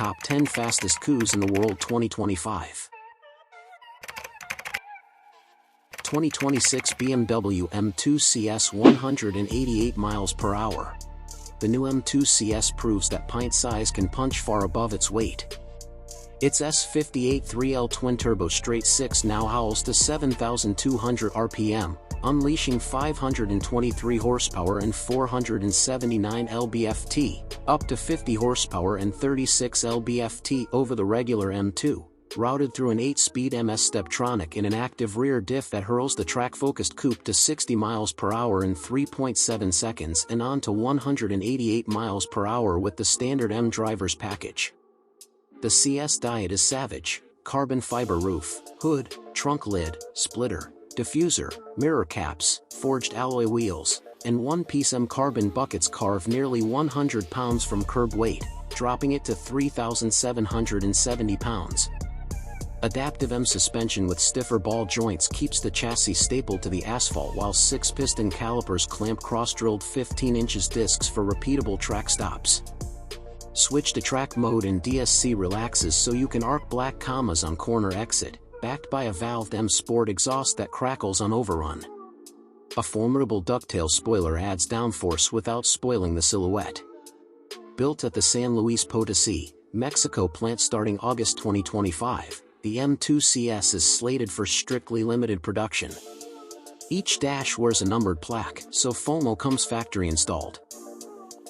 top 10 fastest coupes in the world 2025. 2026 BMW M2 CS 188 miles per hour. The new M2 CS proves that pint size can punch far above its weight. Its S58 3L twin-turbo straight-six now howls to 7,200 RPM, unleashing 523 horsepower and 479 lb-ft, up to 50 horsepower and 36 lb-ft over the regular M2, routed through an 8-speed MS Steptronic in an active rear diff that hurls the track-focused coupe to 60 miles per hour in 3.7 seconds and on to 188 miles per hour with the standard M driver's package. The CS diet is savage: carbon fiber roof, hood, trunk lid, splitter, diffuser, mirror caps, forged alloy wheels, and one-piece M carbon buckets carve nearly 100 pounds from curb weight, dropping it to 3,770 pounds. Adaptive M suspension with stiffer ball joints keeps the chassis stapled to the asphalt, while 6-piston calipers clamp cross-drilled 15 inches discs for repeatable track stops. Switch to track mode and DSC relaxes so you can arc black commas on corner exit, backed by a valved M Sport exhaust that crackles on overrun. A formidable ducktail spoiler adds downforce without spoiling the silhouette. Built at the San Luis Potosí, Mexico plant starting August 2025, the M2 CS is slated for strictly limited production. Each dash wears a numbered plaque, so FOMO comes factory installed.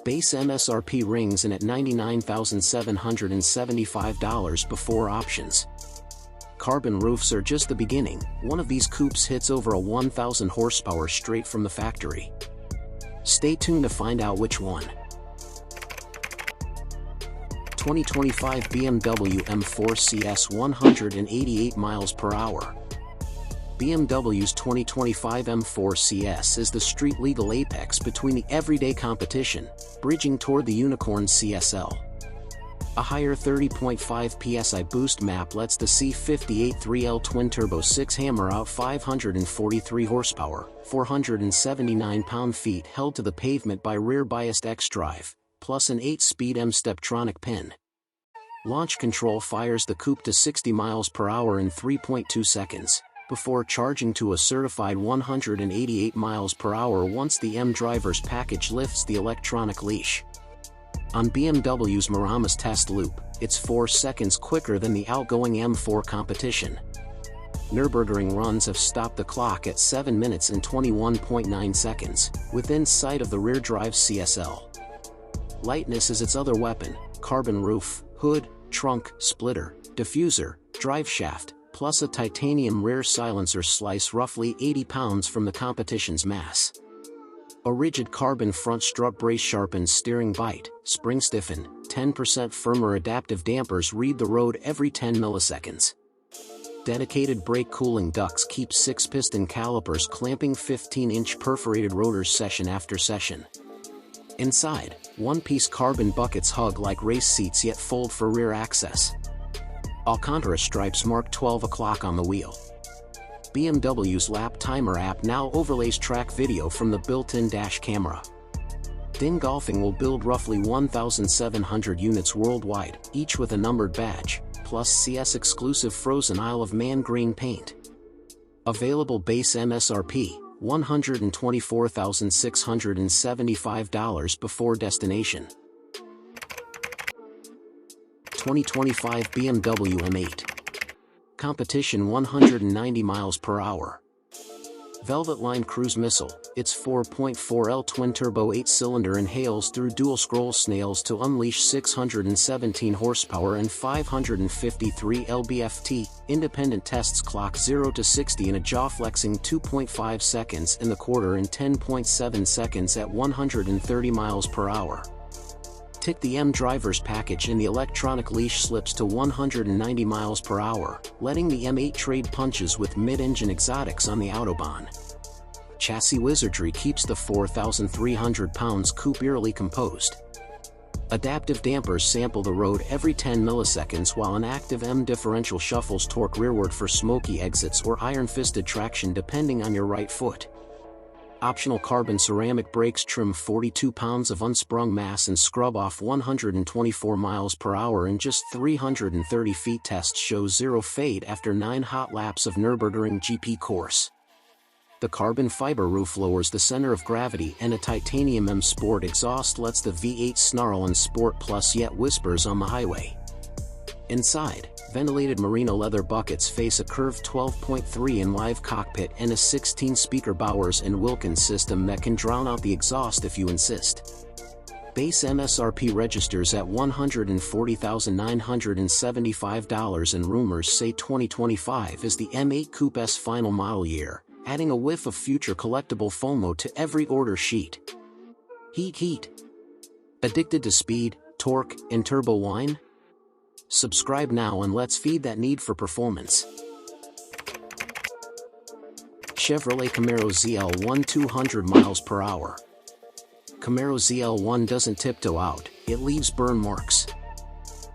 Base MSRP rings in at $99,775 before options. Carbon roofs are just the beginning. One of these coupes hits over a 1,000 horsepower straight from the factory. Stay tuned to find out which one. 2025 BMW M4 CS 188 miles per hour. BMW's 2025 M4 CS is the street-legal apex between the everyday competition, bridging toward the unicorn CSL. A higher 30.5 psi boost map lets the C58 3L twin-turbo 6 hammer out 543 horsepower, 479 pound-feet held to the pavement by rear-biased X-drive, plus an 8-speed M Steptronic pin. Launch control fires the coupe to 60 miles per hour in 3.2 seconds. Before charging to a certified 188 miles per hour once the M driver's package lifts the electronic leash. On BMW's Miramas test loop, it's 4 seconds quicker than the outgoing M4 Competition. Nürburgring runs have stopped the clock at 7 minutes and 21.9 seconds, within sight of the rear-drive CSL. Lightness is its other weapon: carbon roof, hood, trunk, splitter, diffuser, drive shaft, plus a titanium rear silencer slice roughly 80 pounds from the competition's mass. A rigid carbon front strut brace sharpens steering bite, spring stiffen, 10% firmer adaptive dampers read the road every 10 milliseconds. Dedicated brake cooling ducts keep 6-piston calipers clamping 15-inch perforated rotors session after session. Inside, one-piece carbon buckets hug like race seats yet fold for rear access. Alcantara stripes mark 12 o'clock on the wheel. BMW's lap timer app now overlays track video from the built-in dash camera. DIN Golfing will build roughly 1,700 units worldwide, each with a numbered badge, plus CS-exclusive frozen Isle of Man green paint. Available base MSRP, $124,675 before destination. 2025 BMW M8 Competition 190 miles per hour. Velvet Line Cruise Missile, its 4.4L twin-turbo 8-cylinder inhales through dual-scroll snails to unleash 617 horsepower and 553 lb-ft. Independent tests clock 0 to 60 in a jaw-flexing 2.5 seconds in the quarter and 10.7 seconds at 130 miles per hour. Tick the M driver's package and the electronic leash slips to 190 miles per hour, letting the M8 trade punches with mid-engine exotics on the Autobahn. Chassis wizardry keeps the 4,300 pounds coupe eerily composed. Adaptive dampers sample the road every 10 milliseconds while an active M differential shuffles torque rearward for smoky exits or iron-fisted traction depending on your right foot. Optional carbon ceramic brakes trim 42 pounds of unsprung mass and scrub off 124 miles per hour in just 330 feet. Test shows zero fade after 9 hot laps of Nürburgring GP course. The carbon fiber roof lowers the center of gravity, and a titanium M Sport exhaust lets the V8 snarl and sport plus yet whispers on the highway. Inside, ventilated merino leather buckets face a curved 12.3-in live cockpit and a 16-speaker Bowers & Wilkins system that can drown out the exhaust if you insist. Base MSRP registers at $140,975, and rumors say 2025 is the M8 Coupes final model year, adding a whiff of future collectible FOMO to every order sheet. Heat. Addicted to speed, torque, and turbo whine? Subscribe now and let's feed that need for performance. Chevrolet Camaro ZL1 200 miles per hour. Camaro ZL1 doesn't tiptoe out, it leaves burn marks.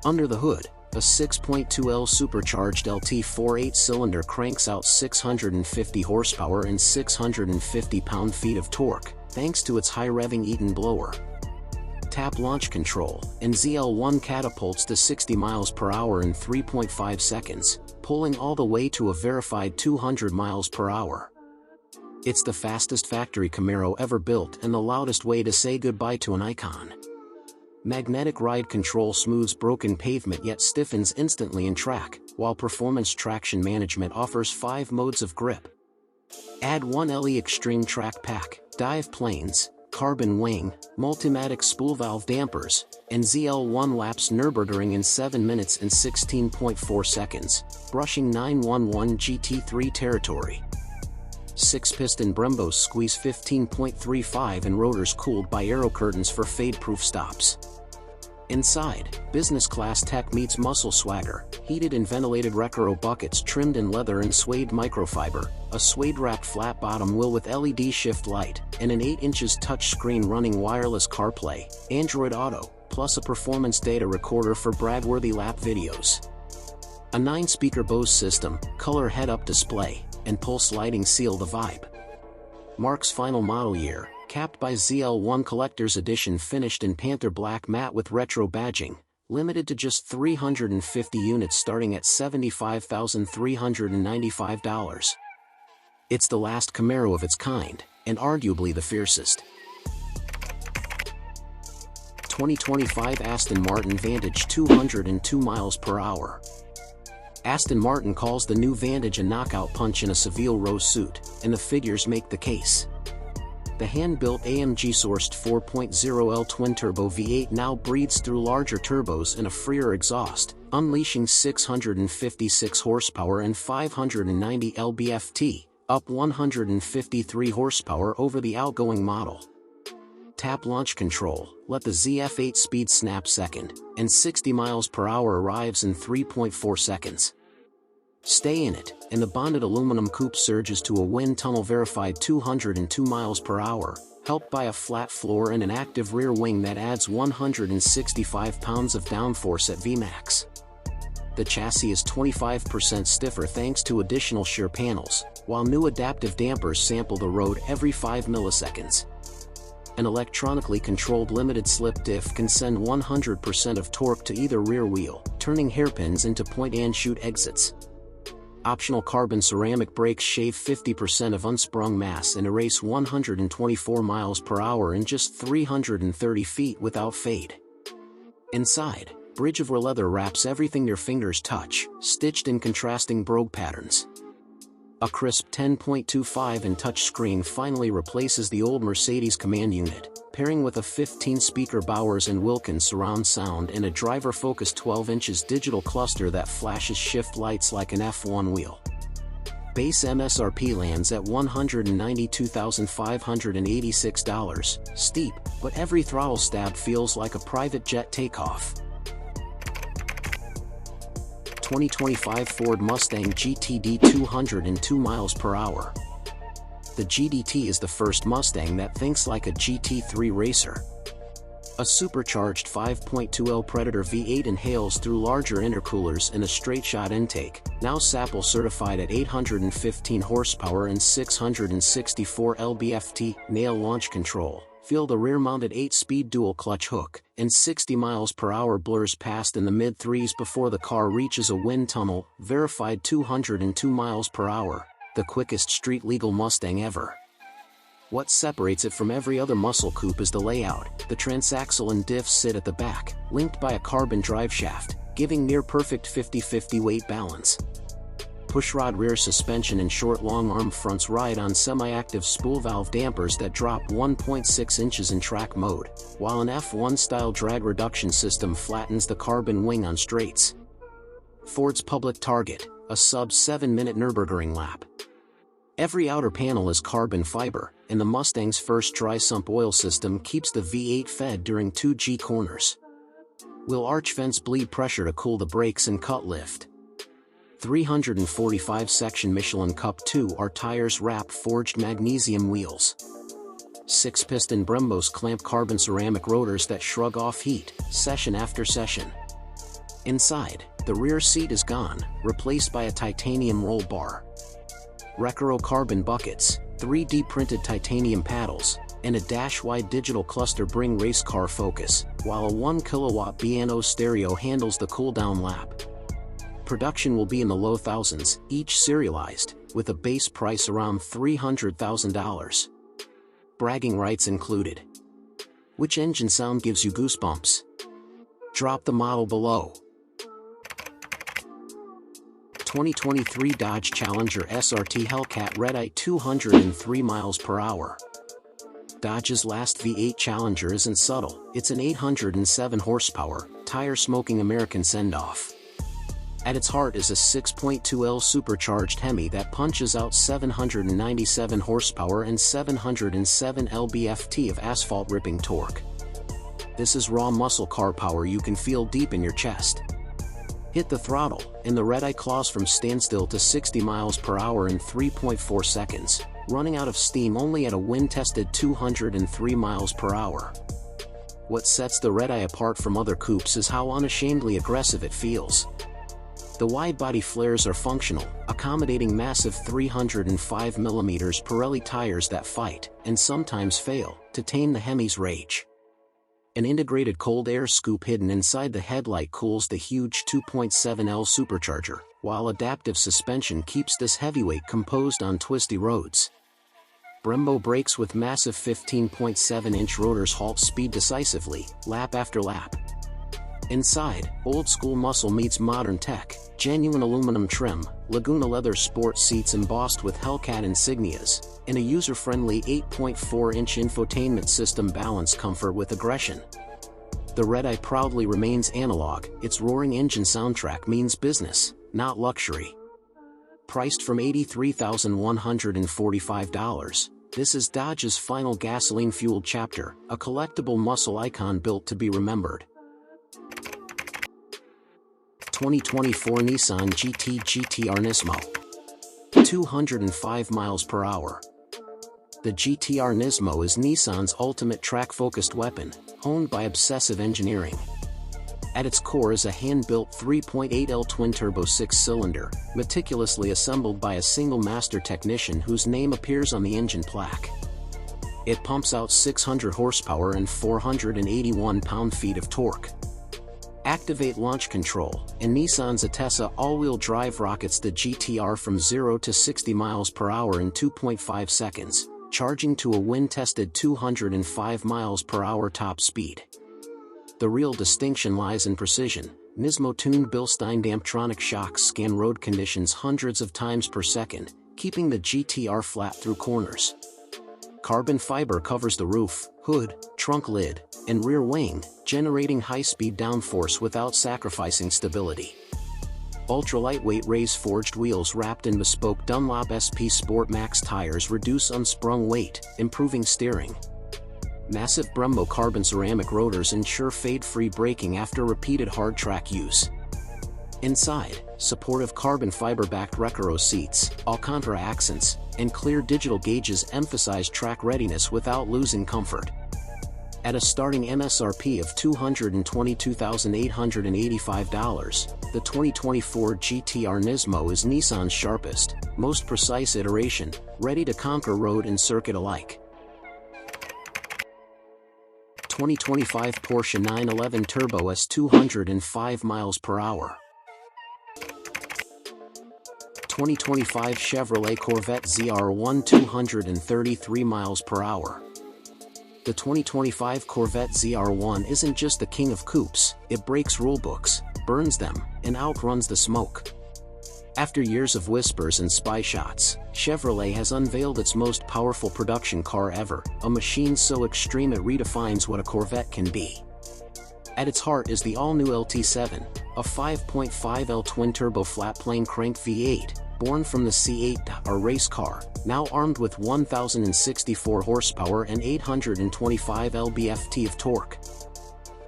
Under the hood, a 6.2L supercharged LT4 8-cylinder cranks out 650 horsepower and 650 pound-feet of torque, thanks to its high-revving Eaton blower. Tap launch control, and ZL1 catapults to 60 miles per hour in 3.5 seconds, pulling all the way to a verified 200 miles per hour. It's the fastest factory Camaro ever built and the loudest way to say goodbye to an icon. Magnetic ride control smooths broken pavement yet stiffens instantly in track, while performance traction management offers 5 modes of grip. Add 1LE Extreme Track Pack, dive planes, carbon wing, Multimatic spool valve dampers, and ZL1 laps Nürburgring in 7 minutes and 16.4 seconds, brushing 911 GT3 territory. 6-piston Brembos squeeze 15.35 and rotors cooled by aero curtains for fade-proof stops. Inside, business class tech meets muscle swagger, heated and ventilated Recaro buckets trimmed in leather and suede microfiber, a suede-wrapped flat-bottom wheel with LED shift light, and an 8 inches touchscreen running wireless CarPlay, Android Auto, plus a performance data recorder for brag-worthy lap videos. A 9-speaker Bose system, color head-up display, and pulse lighting seal the vibe. Marque's final model year, capped by ZL1 Collector's Edition finished in Panther Black matte with retro badging, limited to just 350 units starting at $75,395. It's the last Camaro of its kind, and arguably the fiercest. 2025 Aston Martin Vantage 202 miles per hour. Aston Martin calls the new Vantage a knockout punch in a Seville rose suit, and the figures make the case. The hand-built AMG-sourced 4.0L twin-turbo V8 now breathes through larger turbos and a freer exhaust, unleashing 656 horsepower and 590 lb-ft, up 153 horsepower over the outgoing model. Tap launch control, let the ZF8 speed snap second, and 60 miles per hour arrives in 3.4 seconds. Stay in it, and the bonded aluminum coupe surges to a wind tunnel-verified 202 miles per hour, helped by a flat floor and an active rear wing that adds 165 pounds of downforce at Vmax. The chassis is 25% stiffer thanks to additional shear panels, while new adaptive dampers sample the road every 5 milliseconds. An electronically controlled limited slip diff can send 100% of torque to either rear wheel, turning hairpins into point-and-shoot exits. Optional carbon ceramic brakes shave 50% of unsprung mass and erase 124 miles per hour in just 330 feet without fade. Inside, Bridge of leather wraps everything your fingers touch, stitched in contrasting brogue patterns. A crisp 10.25-inch touchscreen finally replaces the old Mercedes command unit, pairing with a 15-speaker Bowers & Wilkins surround sound and a driver-focused 12 inches digital cluster that flashes shift lights like an F1 wheel. Base MSRP lands at $192,586, steep, but every throttle stab feels like a private jet takeoff. 2025 Ford Mustang GTD 202 miles per hour. The GDT is the first Mustang that thinks like a GT3 racer. A supercharged 5.2L Predator V8 inhales through larger intercoolers in a straight-shot intake, now SAPL certified at 815 horsepower and 664 lb-ft, nail launch control. Feel the rear-mounted 8-speed dual-clutch hook, and 60 miles per hour blurs past in the mid-threes before the car reaches a wind tunnel, verified 202 miles per hour, the quickest street-legal Mustang ever. What separates it from every other muscle coupe is the layout. The transaxle and diff sit at the back, linked by a carbon driveshaft, giving near-perfect 50-50 weight balance. Pushrod rear suspension and short long-arm fronts ride on semi-active spool valve dampers that drop 1.6 inches in track mode, while an F1-style drag reduction system flattens the carbon wing on straights. Ford's public target, a sub-7-minute Nürburgring lap. Every outer panel is carbon fiber, and the Mustang's first dry-sump oil system keeps the V8 fed during 2G corners. Will arch vents bleed pressure to cool the brakes and cut lift. 345-section Michelin Cup 2R tires wrap forged magnesium wheels. 6-piston Brembo's clamp carbon ceramic rotors that shrug off heat, session after session. Inside, the rear seat is gone, replaced by a titanium roll bar. Recaro carbon buckets, 3D printed titanium paddles, and a dash-wide digital cluster bring race car focus, while a 1 kilowatt B&O stereo handles the cool-down lap. Production will be in the low thousands, each serialized, with a base price around $300,000. Bragging rights included. Which engine sound gives you goosebumps? Drop the model below. 2023 Dodge Challenger SRT Hellcat Redeye 203 miles per hour. Dodge's last V8 Challenger isn't subtle, it's an 807 horsepower, tire-smoking American send-off. At its heart is a 6.2L supercharged Hemi that punches out 797 horsepower and 707 lb-ft of asphalt-ripping torque. This is raw muscle car power you can feel deep in your chest. Hit the throttle, and the Redeye claws from standstill to 60 miles per hour in 3.4 seconds, running out of steam only at a wind-tested 203 miles per hour. What sets the Redeye apart from other coupes is how unashamedly aggressive it feels. The wide-body flares are functional, accommodating massive 305mm Pirelli tires that fight, and sometimes fail, to tame the Hemi's rage. An integrated cold air scoop hidden inside the headlight cools the huge 2.7L supercharger, while adaptive suspension keeps this heavyweight composed on twisty roads. Brembo brakes with massive 15.7-inch rotors halt speed decisively, lap after lap. Inside, old-school muscle meets modern tech, genuine aluminum trim, Laguna leather sport seats embossed with Hellcat insignias, and a user-friendly 8.4-inch infotainment system balance comfort with aggression. The Redeye proudly remains analog, its roaring engine soundtrack means business, not luxury. Priced from $83,145, this is Dodge's final gasoline-fueled chapter, a collectible muscle icon built to be remembered. 2024 Nissan GTR Nismo. 205 miles per hour. The GTR Nismo is Nissan's ultimate track-focused weapon, honed by obsessive engineering. At its core is a hand-built 3.8L twin-turbo 6-cylinder, meticulously assembled by a single master technician whose name appears on the engine plaque. It pumps out 600 horsepower and 481 pound-feet of torque. Activate launch control, and Nissan's Atessa all-wheel drive rockets the GTR from 0 to 60 miles per hour in 2.5 seconds, charging to a wind-tested 205 miles per hour top speed. The real distinction lies in precision. Nismo-tuned Bilstein Damptronic shocks scan road conditions hundreds of times per second, keeping the GTR flat through corners. Carbon fiber covers the roof, hood, trunk lid, and rear wing, generating high-speed downforce without sacrificing stability. Ultra-lightweight race-forged wheels wrapped in bespoke Dunlop SP Sport Max tires reduce unsprung weight, improving steering. Massive Brembo carbon ceramic rotors ensure fade-free braking after repeated hard track use. Inside, supportive carbon fiber-backed Recaro seats, Alcantara accents, and clear digital gauges emphasize track readiness without losing comfort. At a starting MSRP of $222,885, the 2024 GTR Nismo is Nissan's sharpest, most precise iteration, ready to conquer road and circuit alike. 2025 Porsche 911 Turbo S 205 miles per hour. 2025 Chevrolet Corvette ZR1 233 miles per hour. The 2025 Corvette ZR1 isn't just the king of coupes, it breaks rulebooks, burns them, and outruns the smoke. After years of whispers and spy shots, Chevrolet has unveiled its most powerful production car ever, a machine so extreme it redefines what a Corvette can be. At its heart is the all-new LT7, a 5.5L twin-turbo flat-plane crank V8, born from the C8, our race car, now armed with 1,064 horsepower and 825 lb-ft of torque.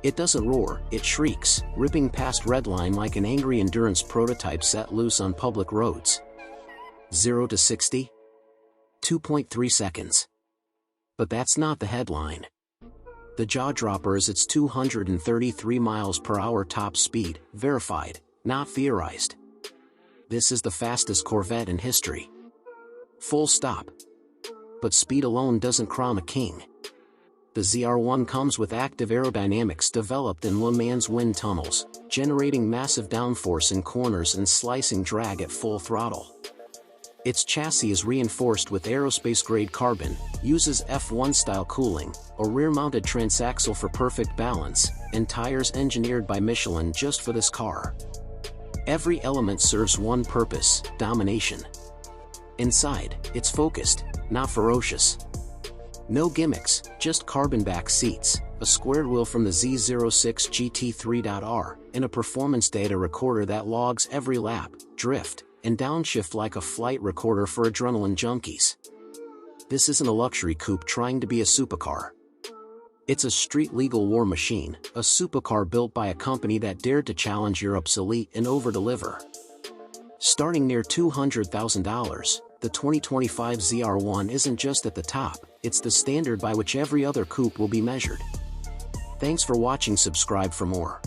It doesn't roar, it shrieks, ripping past Redeye like an angry endurance prototype set loose on public roads. 0 to 60? 2.3 seconds. But that's not the headline. The jaw-dropper is its 233 miles per hour top speed, verified, not theorized. This is the fastest Corvette in history. Full stop. But speed alone doesn't crown a king. The ZR1 comes with active aerodynamics developed in Le Mans wind tunnels, generating massive downforce in corners and slicing drag at full throttle. Its chassis is reinforced with aerospace-grade carbon, uses F1-style cooling, a rear-mounted transaxle for perfect balance, and tires engineered by Michelin just for this car. Every element serves one purpose: domination. Inside, it's focused, not ferocious. No gimmicks, just carbon-back seats, a squared wheel from the Z06 GT3.R, and a performance data recorder that logs every lap, drift, and downshift like a flight recorder for adrenaline junkies. This isn't a luxury coupe trying to be a supercar. It's a street-legal war machine, a supercar built by a company that dared to challenge Europe's elite and over-deliver. Starting near $200,000, the 2025 ZR1 isn't just at the top, it's the standard by which every other coupe will be measured. Thanks for watching. Subscribe for more.